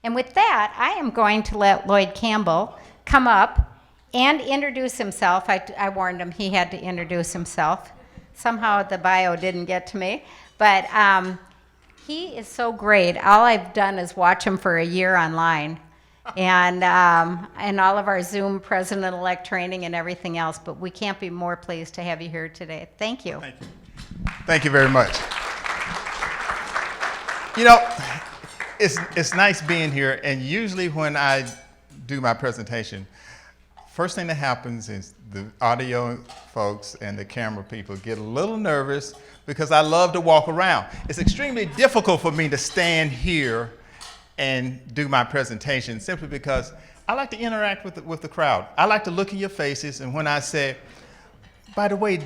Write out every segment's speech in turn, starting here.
And with that, I am going to let Lloyd Campbell come up and introduce himself. I warned him he had to introduce himself. Somehow the bio didn't get to me, but he is so great. All I've done is watch him for a year online, and all of our Zoom president-elect training and everything else. But we can't be more pleased to have you here today. Thank you. Thank you. Thank you very much. You know, it's nice being here, and usually when I do my presentation, first thing that happens is the audio folks and the camera people get a little nervous because I love to walk around. It's extremely difficult for me to stand here and do my presentation simply because I like to interact with the crowd. I like to look in your faces, and when I say, by the way,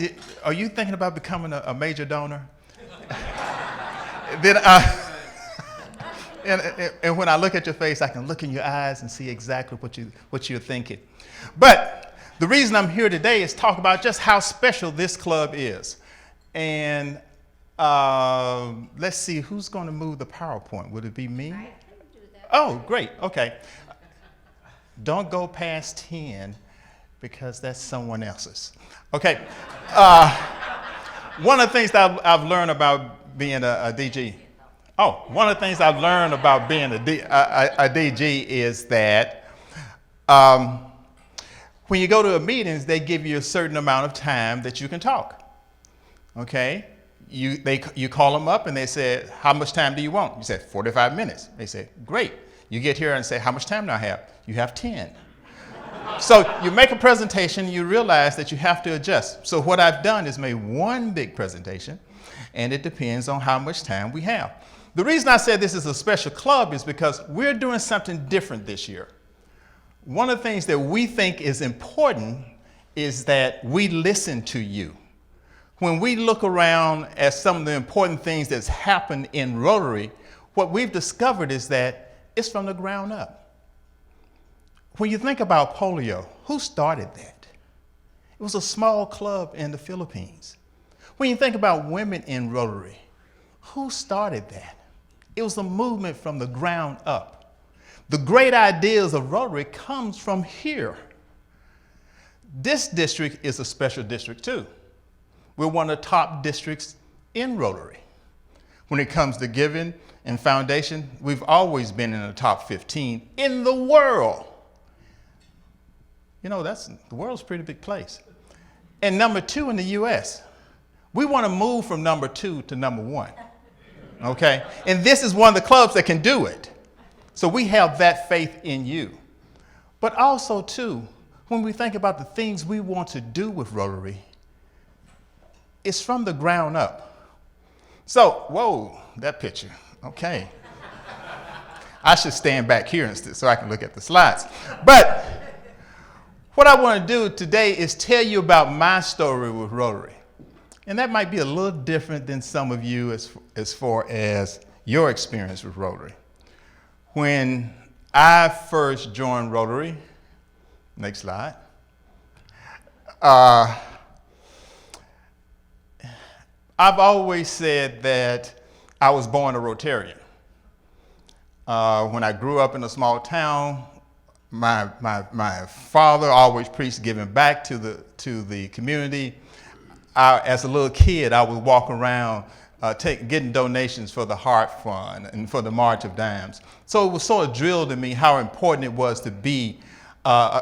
are you thinking about becoming a major donor? Then and when I look at your face, I can look in your eyes and see exactly what you're thinking. But the reason I'm here today is talk about just how special this club is. And let's see, who's going to move the PowerPoint? Would it be me? I can do that. Oh, great. Okay. Don't go past 10 because that's someone else's. Okay. One of the things that I've learned about being a DG. Oh, one of the things I've learned about being a DG is that when you go to meetings, they give you a certain amount of time that you can talk. Okay? You call them up and they say, how much time do you want? You say, 45 minutes. They say, great. You get here and say, how much time do I have? You have 10. So you make a presentation, you realize that you have to adjust. So what I've done is made one big presentation, and it depends on how much time we have. The reason I said this is a special club is because we're doing something different this year. One of the things that we think is important is that we listen to you. When we look around at some of the important things that's happened in Rotary, what we've discovered is that it's from the ground up. When you think about polio, who started that? It was a small club in the Philippines. When you think about women in Rotary, who started that? It was a movement from the ground up. The great ideas of Rotary comes from here. This district is a special district too. We're one of the top districts in Rotary. When it comes to giving and foundation, we've always been in the top 15 in the world. You know, the world's a pretty big place. And number 2 in the US. We want to move from number 2 to number 1. Okay? And this is one of the clubs that can do it. So we have that faith in you. But also, too, when we think about the things we want to do with Rotary, it's from the ground up. So, whoa, that picture. Okay. I should stand back here instead so I can look at the slides. But what I want to do today is tell you about my story with Rotary. And that might be a little different than some of you as far as your experience with Rotary. When I first joined Rotary, next slide, I've always said that I was born a Rotarian. When I grew up in a small town, my father always preached giving back to the community. As a little kid, I would walk around getting donations for the Heart Fund and for the March of Dimes. So it was sort of drilled in me how important it was to be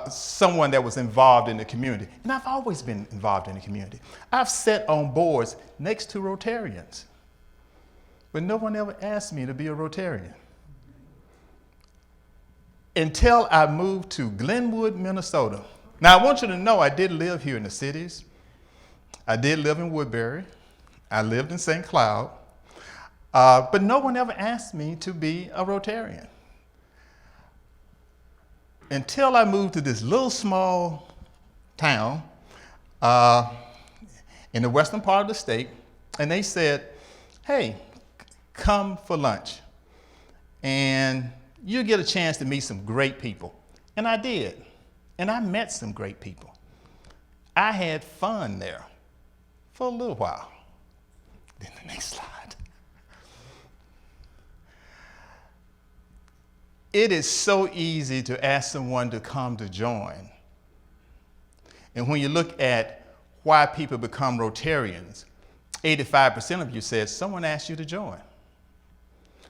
someone that was involved in the community. And I've always been involved in the community. I've sat on boards next to Rotarians, but no one ever asked me to be a Rotarian. Until I moved to Glenwood, Minnesota. Now, I want you to know I did live here in the cities. I did live in Woodbury. I lived in St. Cloud. But no one ever asked me to be a Rotarian. Until I moved to this little small town in the western part of the state, and they said, hey, come for lunch. And you get a chance to meet some great people. And I did. And I met some great people. I had fun there for a little while. Then the next slide. It is so easy to ask someone to come to join. And when you look at why people become Rotarians, 85% of you said someone asked you to join.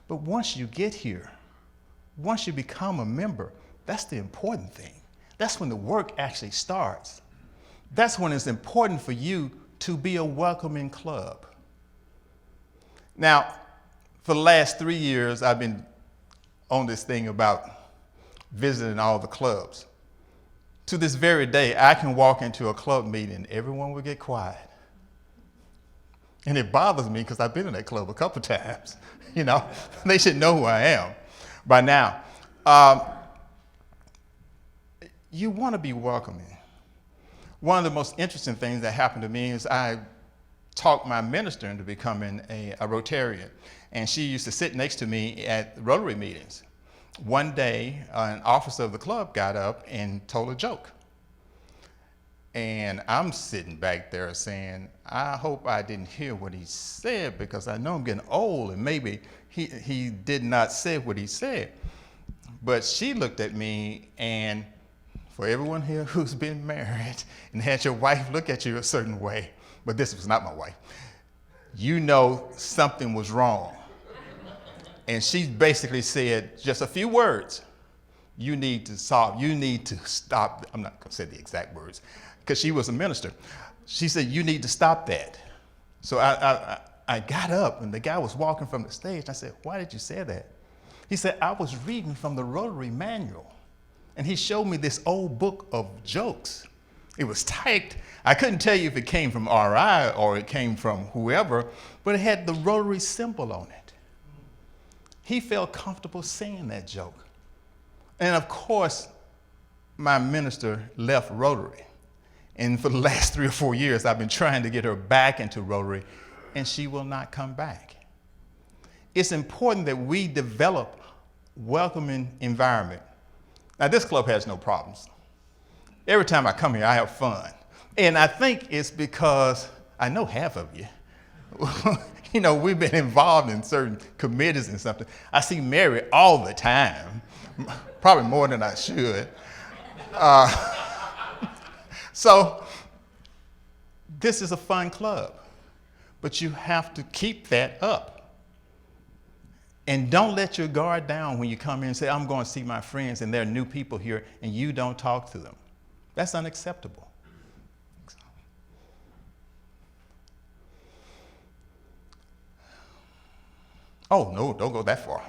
But once you get here, once you become a member, that's the important thing. That's when the work actually starts. That's when it's important for you to be a welcoming club. Now, for the last 3 years, I've been on this thing about visiting all the clubs. To this very day, I can walk into a club meeting and everyone will get quiet. And it bothers me because I've been in that club a couple times. You know, they should know who I am by now. You want to be welcoming. One of the most interesting things that happened to me is I talked my minister into becoming a Rotarian. And she used to sit next to me at Rotary meetings. One day, an officer of the club got up and told a joke. And I'm sitting back there saying, I hope I didn't hear what he said because I know I'm getting old and maybe he did not say what he said. But she looked at me, and for everyone here who's been married and had your wife look at you a certain way, but this was not my wife, you know something was wrong. And she basically said just a few words. You need to stop. I'm not going to say the exact words because she was a minister. She said, you need to stop that. So I got up and the guy was walking from the stage. I said, why did you say that? He said, I was reading from the Rotary manual. And he showed me this old book of jokes. It was typed. I couldn't tell you if it came from RI or it came from whoever, but it had the Rotary symbol on it. He felt comfortable saying that joke. And of course, my minister left Rotary. And for the last 3 or 4 years, I've been trying to get her back into Rotary, and she will not come back. It's important that we develop welcoming environment. Now, this club has no problems. Every time I come here, I have fun. And I think it's because I know half of you. You know, we've been involved in certain committees and something. I see Mary all the time, probably more than I should. So this is a fun club, but you have to keep that up. And don't let your guard down when you come in and say, I'm going to see my friends and there are new people here and you don't talk to them. That's unacceptable. Oh, no, don't go that far.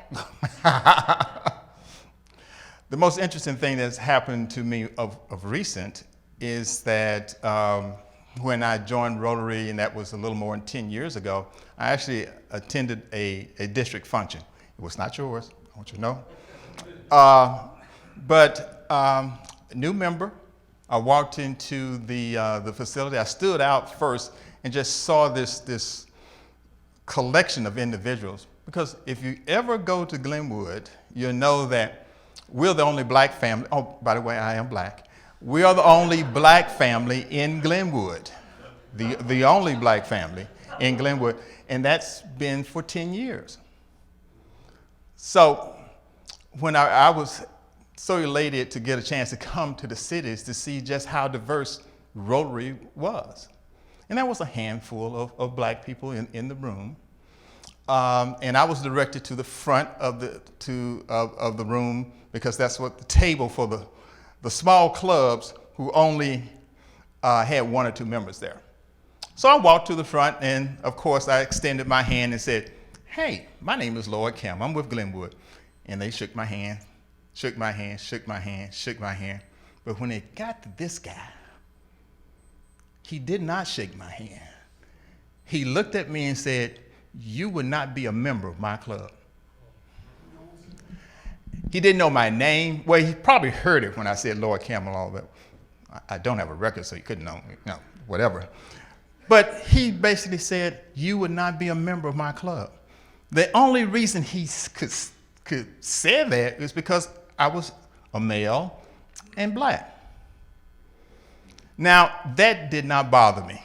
The most interesting thing that's happened to me of recent is that when I joined Rotary, and that was a little more than 10 years ago, I actually attended a district function. It was not yours, I want you to know. But new member, I walked into the facility. I stood out first and just saw this collection of individuals. Because if you ever go to Glenwood, you'll know that we're the only black family. Oh, by the way, I am black. We are the only black family in Glenwood, the only black family in Glenwood, and that's been for 10 years. So when I was so elated to get a chance to come to the cities to see just how diverse Rotary was. And there was a handful of black people in the room. And I was directed to the front of the room because that's what the table for the small clubs who only had 1 or 2 members there. So I walked to the front, and of course I extended my hand and said, hey, my name is Lloyd Campbell. I'm with Glenwood. And they shook my hand, shook my hand, shook my hand, shook my hand. But when it got to this guy, he did not shake my hand. He looked at me and said, you would not be a member of my club. He didn't know my name. Well, he probably heard it when I said Lloyd Campbell, all that. I don't have a record, so he couldn't know me, whatever. But he basically said, you would not be a member of my club. The only reason he could say that is because I was a male and black. Now, that did not bother me.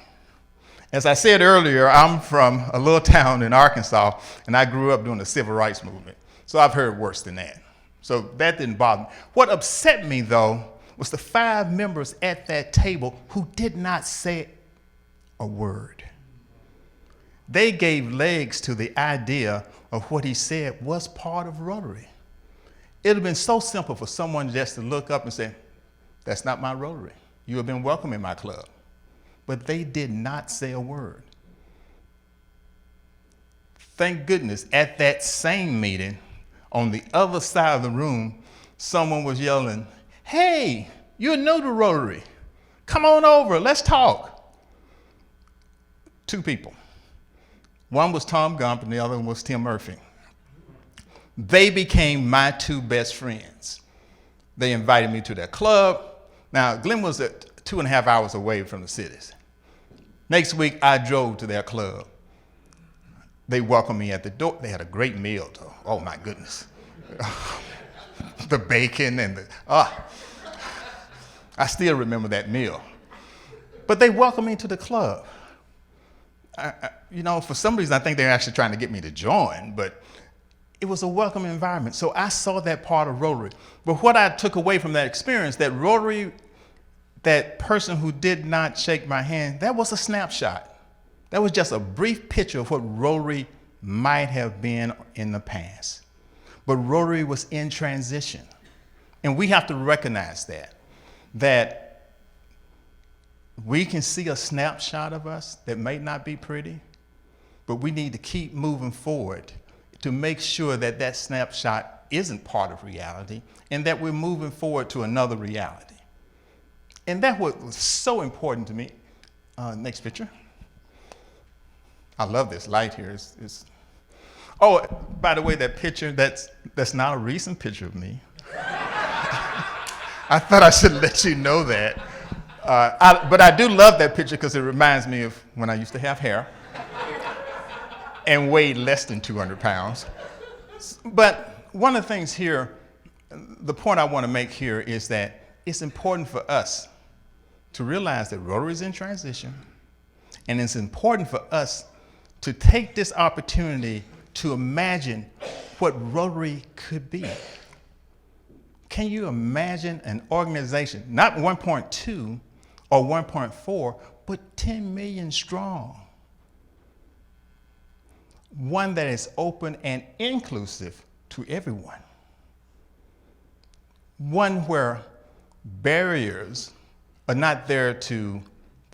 As I said earlier, I'm from a little town in Arkansas, and I grew up during the civil rights movement. So I've heard worse than that. So that didn't bother me. What upset me, though, was the 5 members at that table who did not say a word. They gave legs to the idea of what he said was part of Rotary. It would have been so simple for someone just to look up and say, that's not my Rotary. You have been welcome in my club. But they did not say a word. Thank goodness, at that same meeting, on the other side of the room, someone was yelling, hey, you're new to Rotary. Come on over, let's talk. 2 people. One was Tom Gump and the other one was Tim Murphy. They became my 2 best friends. They invited me to their club. Now, Glenn was at 2.5 hours away from the cities. Next week, I drove to their club. They welcomed me at the door. They had a great meal, though. Oh, my goodness. The bacon and I still remember that meal. But they welcomed me to the club. For some reason, I think they're actually trying to get me to join, but it was a welcome environment. So I saw that part of Rotary. But what I took away from that experience, that Rotary, that person who did not shake my hand, that was a snapshot. That was just a brief picture of what Rotary might have been in the past. But Rotary was in transition. And we have to recognize that we can see a snapshot of us that may not be pretty, but we need to keep moving forward to make sure that that snapshot isn't part of reality and that we're moving forward to another reality. And that's what was so important to me. Next picture. I love this light here. Oh, by the way, that picture, that's not a recent picture of me. I thought I should let you know that. But I do love that picture because it reminds me of when I used to have hair and weighed less than 200 pounds. But one of the things here, the point I want to make here is that it's important for us to realize that Rotary is in transition, and it's important for us to take this opportunity to imagine what Rotary could be. Can you imagine an organization, not 1.2 or 1.4, but 10 million strong? One that is open and inclusive to everyone. One where barriers are not there to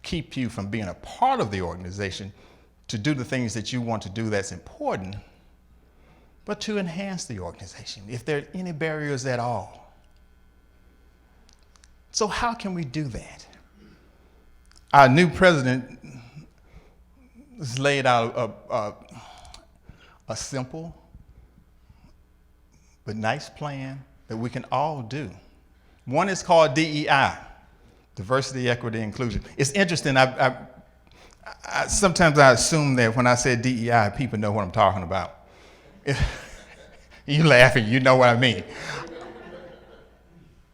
keep you from being a part of the organization, to do the things that you want to do that's important, but to enhance the organization, if there are any barriers at all. So how can we do that? Our new president has laid out a simple but nice plan that we can all do. One is called DEI, diversity, equity, inclusion. It's interesting. Sometimes I assume that when I say DEI, people know what I'm talking about. You laughing, you know what I mean.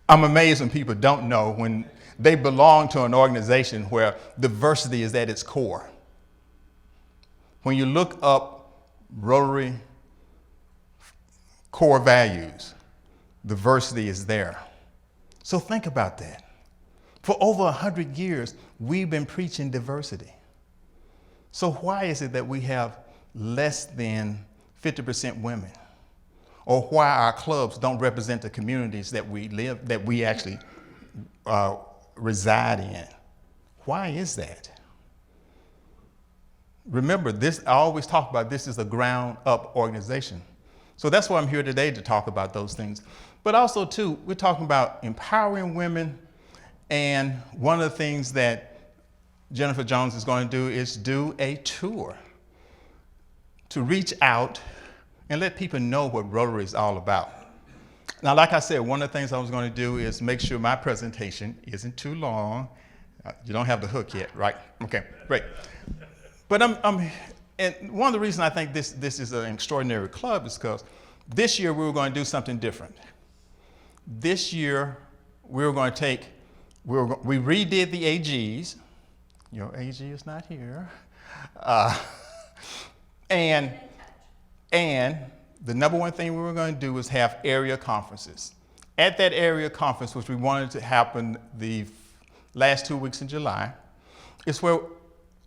I'm amazed when people don't know when they belong to an organization where diversity is at its core. When you look up Rotary core values, diversity is there. So think about that. For over 100 years, we've been preaching diversity. So why is it that we have less than 50% women? Or why our clubs don't represent the communities that we actually reside in? Why is that? Remember, I always talk about this is a ground-up organization. So that's why I'm here today, to talk about those things. But also, too, we're talking about empowering women. And one of the things that Jennifer Jones is going to do is do a tour to reach out and let people know what Rotary is all about. Now, like I said, one of the things I was going to do is make sure my presentation isn't too long. You don't have the hook yet, right? Okay, great. But and one of the reasons I think this is an extraordinary club is because this year we were going to do something different. This year we were going to we redid the AGs. Your AG is not here. And the number one thing we were going to do was have area conferences. At that area conference, which we wanted to happen the last 2 weeks in July, is where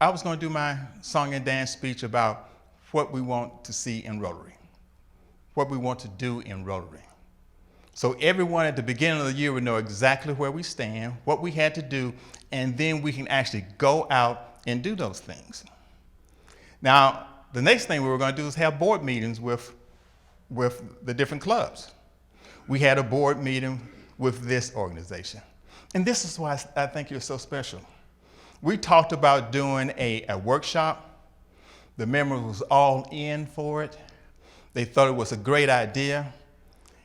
I was going to do my song and dance speech about what we want to see in Rotary, what we want to do in Rotary. So everyone at the beginning of the year would know exactly where we stand, what we had to do, and then we can actually go out and do those things. Now, the next thing we were going to do is have board meetings with the different clubs. We had a board meeting with this organization. And this is why I think you're so special. We talked about doing a workshop. The members was all in for it. They thought it was a great idea.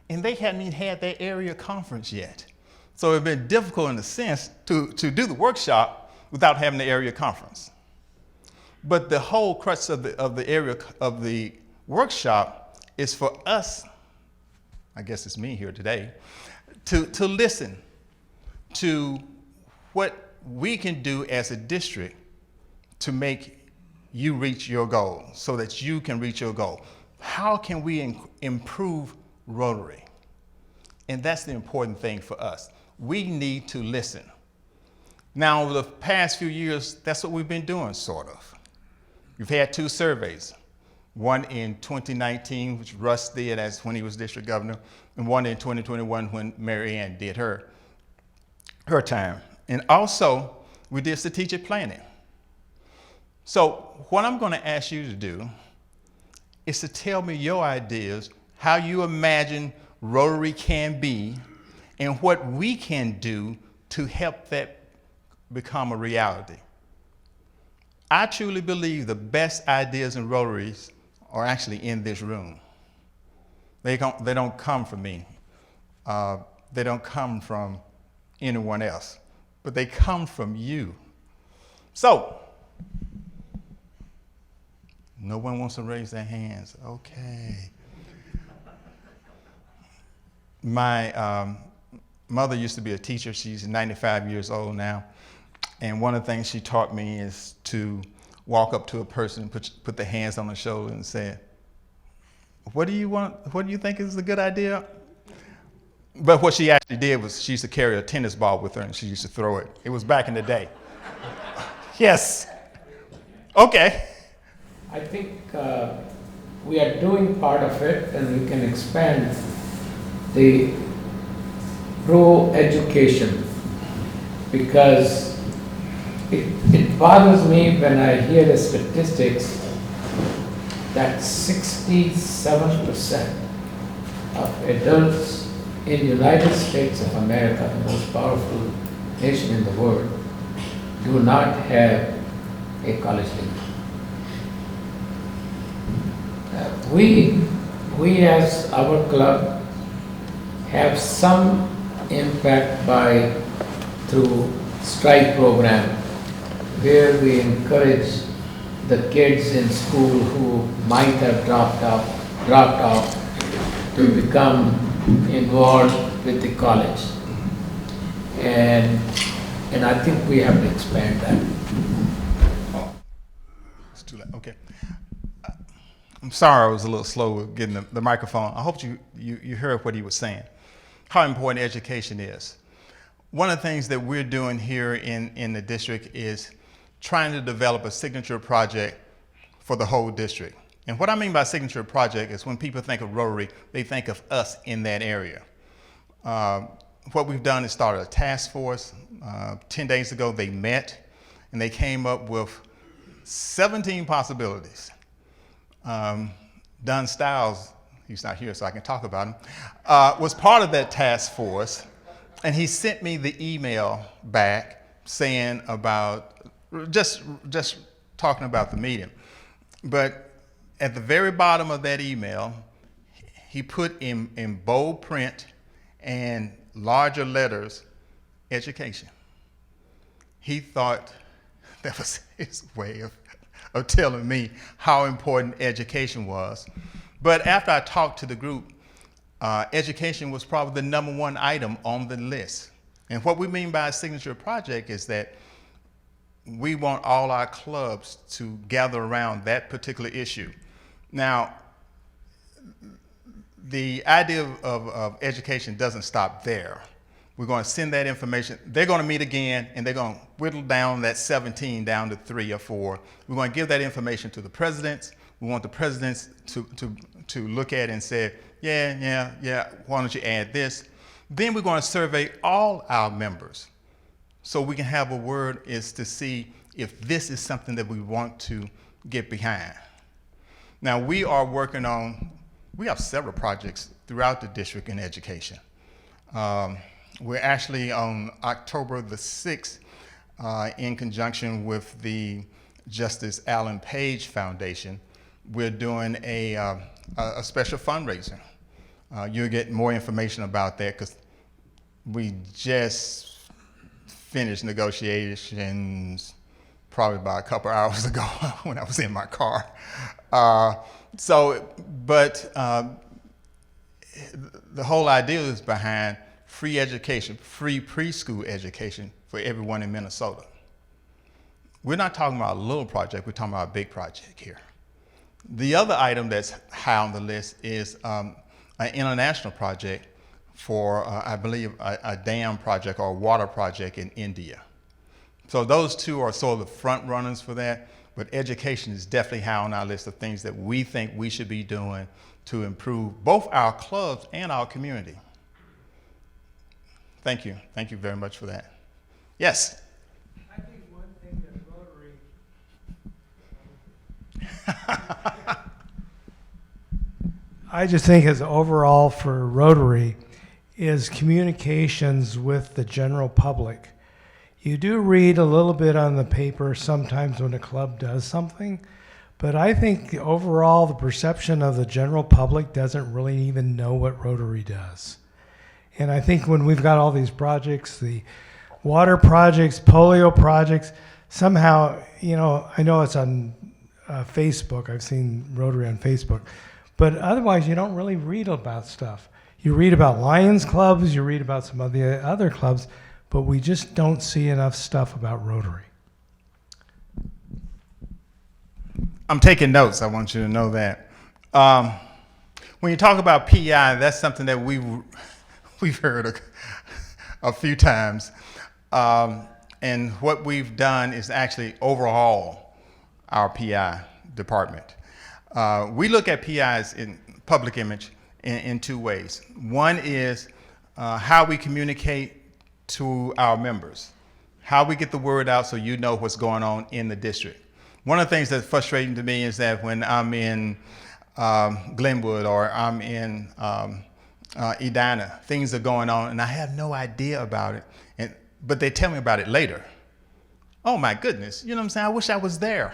And they hadn't even had their area conference yet. So it'd been difficult in a sense to do the workshop without having the area conference. But the whole crux of the workshop is for us, I guess it's me here today, to listen to what we can do as a district to make you reach your goal so that you can reach your goal. How can we improve Rotary? And that's the important thing for us. We need to listen. Now, over the past few years, that's what we've been doing, sort of. We've had 2 surveys, one in 2019, which Russ did as when he was district governor, and one in 2021 when Mary Ann did her time. And also, we did strategic planning. So what I'm going to ask you to do is to tell me your ideas, how you imagine Rotary can be, and what we can do to help that become a reality. I truly believe the best ideas in Rotaries are actually in this room. They don't come from me. They don't come from anyone else, but they come from you. So, no one wants to raise their hands. Okay. My mother used to be a teacher. She's 95 years old now. And one of the things she taught me is to walk up to a person and put their hands on their shoulder and say, what do you want? What do you think is a good idea? But what she actually did was she used to carry a tennis ball with her and she used to throw it. It was back in the day. Yes. Okay. I think we are doing part of it and we can expand the pro-education because it bothers me when I hear the statistics that 67% of adults in the United States of America, the most powerful nation in the world, do not have a college degree. We as our club have some impact through strike program where we encourage the kids in school who might have dropped off to become involved with the college. And I think we have to expand that. It's too late. Okay. I'm sorry I was a little slow with getting the microphone. I hope you heard what he was saying, how important education is. One of the things that we're doing here in the district is trying to develop a signature project for the whole district. And what I mean by signature project is when people think of Rotary, they think of us in that area. What we've done is started a task force. 10 days ago, they met and they came up with 17 possibilities. Don Stiles, he's not here so I can talk about him, was part of that task force, and he sent me the email back saying about, just talking about the meeting. But at the very bottom of that email, he put in bold print and larger letters, education. He thought that was his way of telling me how important education was. But after I talked to the group, education was probably the #1 item on the list. And what we mean by a signature project is that we want all our clubs to gather around that particular issue. Now, the idea of education doesn't stop there. We're going to send that information. They're going to meet again, and they're going to whittle down that 17 down to 3 or 4. We're going to give that information to the presidents. We want the presidents to look at it and say, yeah, why don't you add this? Then we're going to survey all our members so we can have a word is to see if this is something that we want to get behind. Now, we have several projects throughout the district in education. We're actually on October the 6th, in conjunction with the Justice Allen Page Foundation, we're doing a special fundraiser. You'll get more information about that because we just finished negotiations probably about a couple hours ago when I was in my car. The whole idea is behind free education, free preschool education for everyone in Minnesota. We're not talking about a little project, we're talking about a big project here. The other item that's high on the list is an international project for, I believe, a dam project or a water project in India. So those two are sort of the front runners for that, but education is definitely high on our list of things that we think we should be doing to improve both our clubs and our community. Thank you. Thank you very much for that. Yes? I think one thing that Rotary, I just think as overall for Rotary is communications with the general public. You do read a little bit on the paper sometimes when a club does something, but I think overall the perception of the general public doesn't really even know what Rotary does. And I think when we've got all these projects, the water projects, polio projects, somehow, I know it's on Facebook. I've seen Rotary on Facebook. But otherwise, you don't really read about stuff. You read about Lions clubs, you read about some of the other clubs, but we just don't see enough stuff about Rotary. I'm taking notes. I want you to know that. When you talk about PI, that's something that we've heard a few times. And what we've done is actually overhaul our PI department. We look at PIs in public image in two ways. One is how we communicate to our members, how we get the word out so you know what's going on in the district. One of the things that's frustrating to me is that when I'm in Glenwood or I'm in Edina, things are going on and I have no idea about it, but they tell me about it later. Oh my goodness, you know what I'm saying? I wish I was there.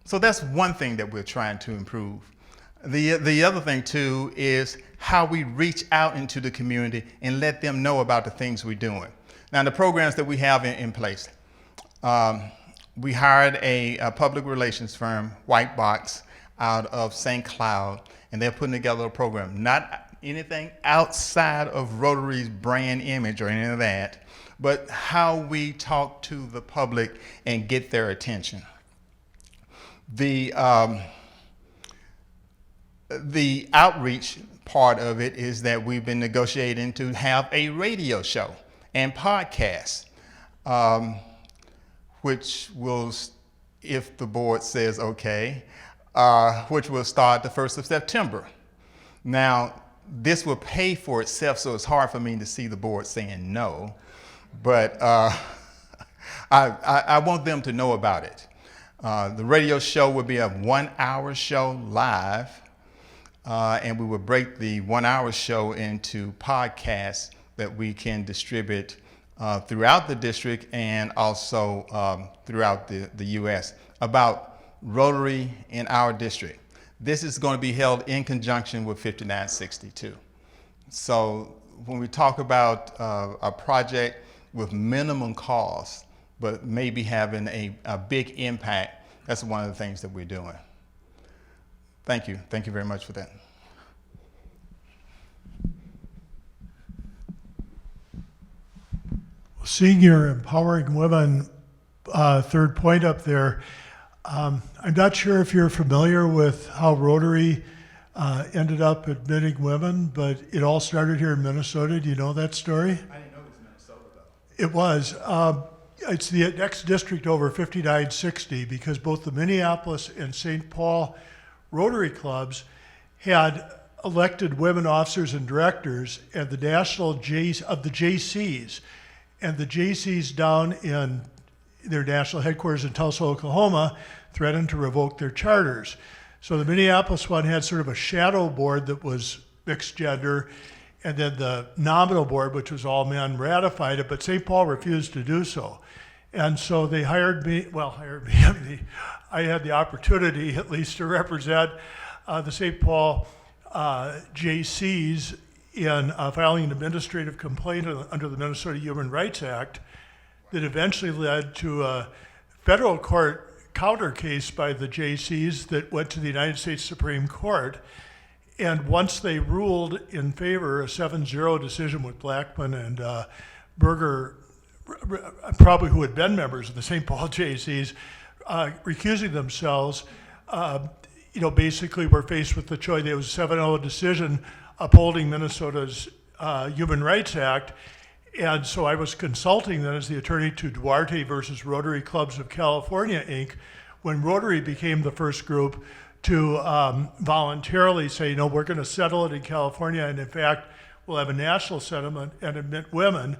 So that's one thing that we're trying to improve. The other thing too is how we reach out into the community and let them know about the things we're doing. Now the programs that we have in place, we hired a public relations firm, White Box, out of St. Cloud, and they're putting together a program, not anything outside of Rotary's brand image or any of that, but how we talk to the public and get their attention. The outreach part of it is that we've been negotiating to have a radio show and podcast, which will, if the board says okay, which will start the 1st of September. Now, this will pay for itself, so it's hard for me to see the board saying no, but I want them to know about it. The radio show will be a 1-hour show live, and we will break the 1-hour show into podcasts that we can distribute throughout the district and also throughout the U.S. about Rotary in our district. This is going to be held in conjunction with 5962. So when we talk about a project with minimum cost, but maybe having a big impact, that's one of the things that we're doing. Thank you. Thank you very much for that. Seeing your empowering women third point up there, I'm not sure if you're familiar with how Rotary ended up admitting women, but it all started here in Minnesota. Do you know that story? I didn't know it was Minnesota, though. It was. It's the next district over 5960 because both the Minneapolis and St. Paul Rotary clubs had elected women officers and directors at the national of the JCs. And the JCs down in their national headquarters in Tulsa, Oklahoma, threatened to revoke their charters. So the Minneapolis one had sort of a shadow board that was mixed gender, and then the nominal board, which was all men, ratified it, but St. Paul refused to do so. And so they hired me, I had the opportunity at least to represent the St. Paul JCs in filing an administrative complaint under the Minnesota Human Rights Act that eventually led to a federal court counter case by the JCs that went to the United States Supreme Court. And once they ruled in favor, a 7-0 decision with Blackman and Berger, probably who had been members of the St. Paul JCs, recusing themselves, basically were faced with the choice. There was a 7-0 decision upholding Minnesota's Human Rights Act. And so I was consulting then as the attorney to Duarte versus Rotary Clubs of California, Inc., when Rotary became the first group to voluntarily say, no, we're going to settle it in California, and in fact, we'll have a national settlement and admit women.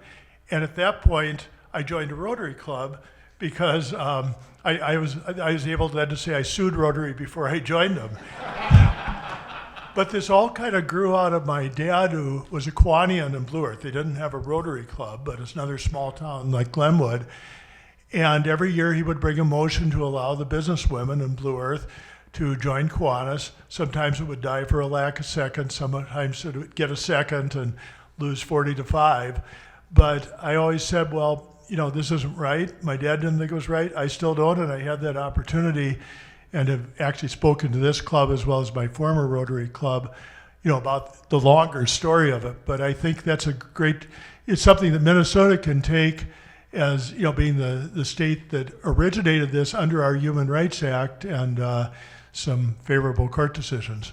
And at that point, I joined a Rotary Club because I was able then to say I sued Rotary before I joined them. But this all kind of grew out of my dad, who was a Kiwanian in Blue Earth. They didn't have a Rotary Club, but it's another small town like Glenwood. And every year he would bring a motion to allow the businesswomen in Blue Earth to join Kiwanis. Sometimes it would die for a lack of seconds. Sometimes it would get a second and lose 40-5. But I always said, well, this isn't right. My dad didn't think it was right. I still don't, and I had that opportunity and have actually spoken to this club as well as my former Rotary Club, about the longer story of it. But I think that's it's something that Minnesota can take as, being the state that originated this under our Human Rights Act and some favorable court decisions.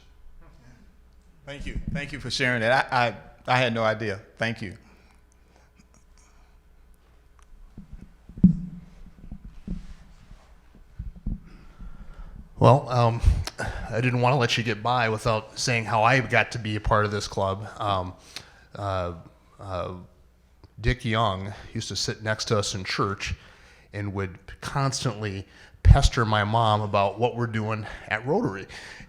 Thank you. Thank you for sharing that. I had no idea. Thank you. Well, I didn't want to let you get by without saying how I got to be a part of this club. Dick Young used to sit next to us in church and would constantly pester my mom about what we're doing at Rotary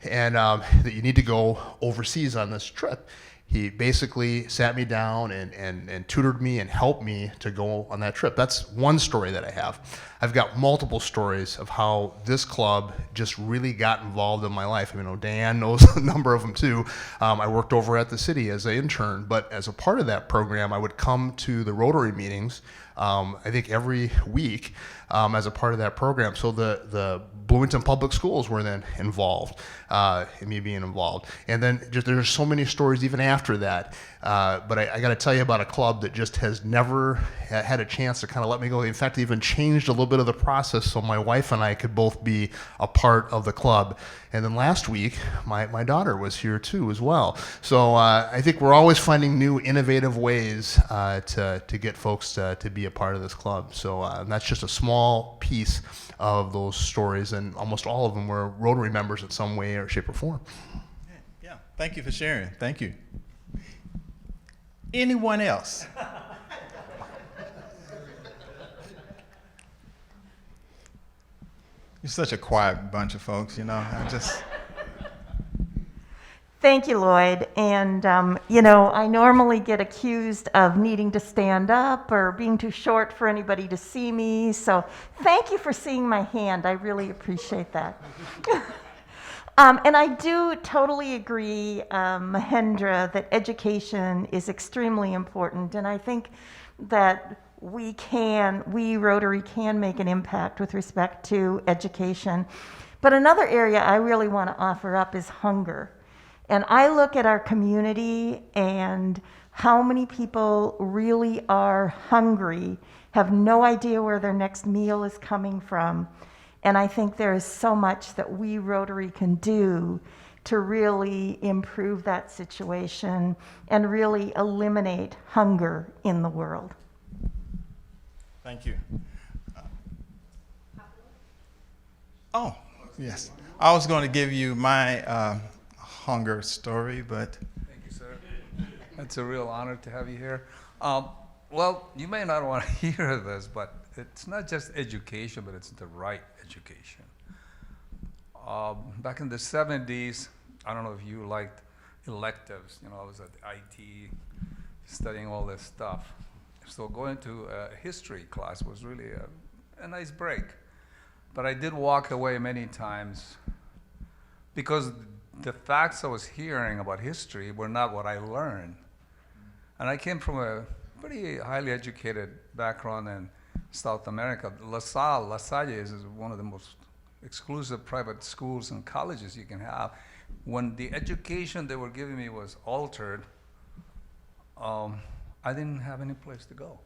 and that you need to go overseas on this trip. He basically sat me down and tutored me and helped me to go on that trip. That's one story that I have. I've got multiple stories of how this club just really got involved in my life. Dan knows a number of them too. I worked over at the city as an intern, but as a part of that program, I would come to the Rotary meetings, I think every week as a part of that program. So the Bloomington Public Schools were then involved, in me being involved. And then there's so many stories even after that. But I got to tell you about a club that just has never had a chance to kind of let me go. In fact, it even changed a little bit of the process so my wife and I could both be a part of the club. And then last week, my daughter was here too as well. So I think we're always finding new innovative ways to get folks to be a part of this club. So that's just a small piece of those stories, and almost all of them were Rotary members in some way or shape or form. Yeah, thank you for sharing. Thank you. Anyone else? You're such a quiet bunch of folks, Thank you, Lloyd. And, I normally get accused of needing to stand up or being too short for anybody to see me. So thank you for seeing my hand. I really appreciate that. And I do totally agree, Mahendra, that education is extremely important. And I think that we Rotary can make an impact with respect to education. But another area I really want to offer up is hunger. And I look at our community and how many people really are hungry, have no idea where their next meal is coming from. And I think there is so much that we Rotary can do to really improve that situation and really eliminate hunger in the world. Thank you. Oh, yes. I was going to give you my hunger story, but Thank you, sir. It's a real honor to have you here. Well, you may not want to hear this, but it's not just education, but it's the right education. Back in the 70s, I don't know if you liked electives. You know, I was at IT studying all this stuff. So going to a history class was really a nice break. But I did walk away many times because the facts I was hearing about history were not what I learned. And I came from a pretty highly educated background in South America. La Salle is one of the most exclusive private schools and colleges you can have. When the education they were giving me was altered, I didn't have any place to go.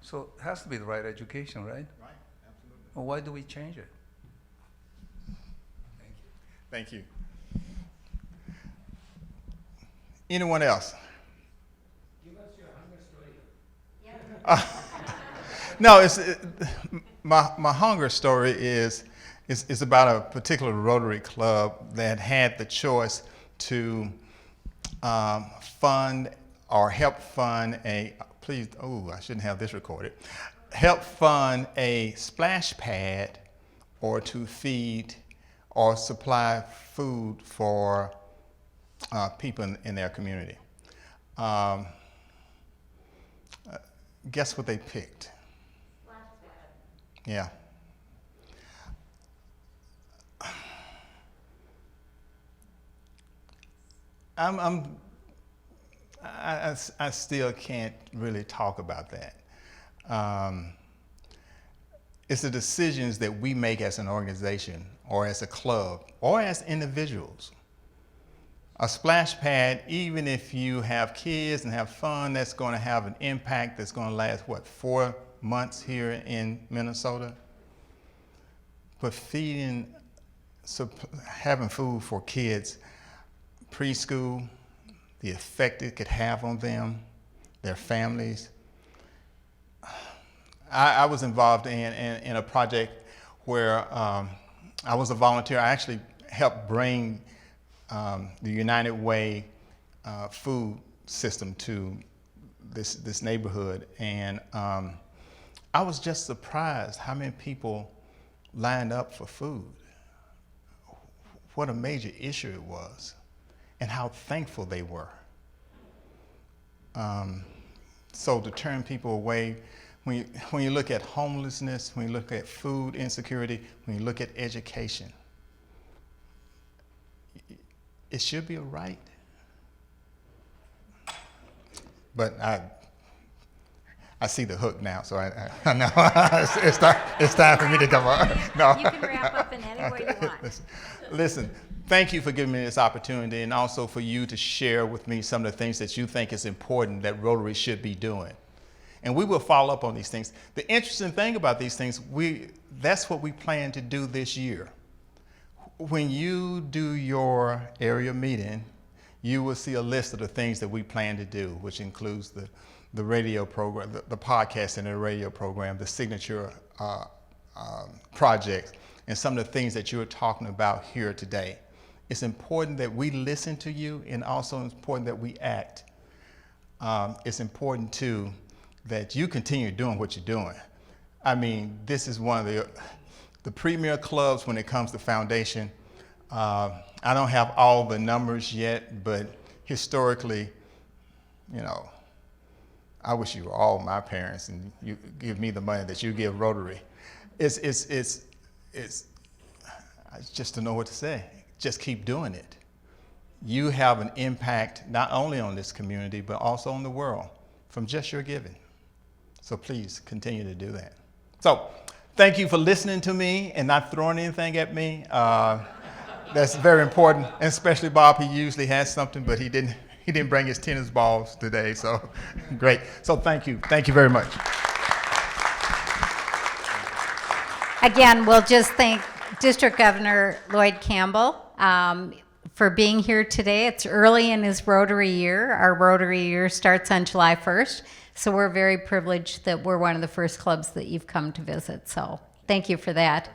So it has to be the right education, right? right, absolutely. Well, why do we change it? Thank you. Anyone else? No, my hunger story is about a particular Rotary Club that had the choice to fund or help fund a, please, oh, I shouldn't have this recorded, help fund a splash pad or to feed or supply food for people in their community. Guess what they picked? Yeah. I still can't really talk about that. It's the decisions that we make as an organization or as a club or as individuals. A splash pad, even if you have kids and have fun, that's going to have an impact that's going to last, what, 4 months here in Minnesota? But feeding, having food for kids, preschool, the effect it could have on them, their families. I was involved in a project where I was a volunteer. I actually helped bring the United Way food system to this neighborhood, and I was just surprised how many people lined up for food. What a major issue it was, and how thankful they were. So to turn people away, when you look at homelessness, when you look at food insecurity, when you look at education, it should be a right. But I see the hook now, so I know it's time for me to come on. No. You can wrap up in any way you want. Listen, thank you for giving me this opportunity, and also for you to share with me some of the things that you think is important that Rotary should be doing. And we will follow up on these things. The interesting thing about these things, that's what we plan to do this year. When you do your area meeting, you will see a list of the things that we plan to do, which includes the radio program, the podcast and the radio program, the signature projects, and some of the things that you're talking about here today. It's important that we listen to you, and also it's important that we act. It's important too that you continue doing what you're doing. I mean, this is one of the premier clubs when it comes to foundation. I don't have all the numbers yet, but historically, you know, I wish you were all my parents and you give me the money that you give Rotary. It's I just don't know what to say. Just keep doing it. You have an impact not only on this community, but also on the world from just your giving. So please continue to do that. So thank you for listening to me and not throwing anything at me. That's very important, and especially Bob. He usually has something, but he didn't bring his tennis balls today, so great. So thank you very much. Again, we'll just thank District Governor Lloyd Campbell for being here today. It's early in his Rotary year. Our Rotary year starts on July 1st, so we're very privileged that we're one of the first clubs that you've come to visit. So thank you for that.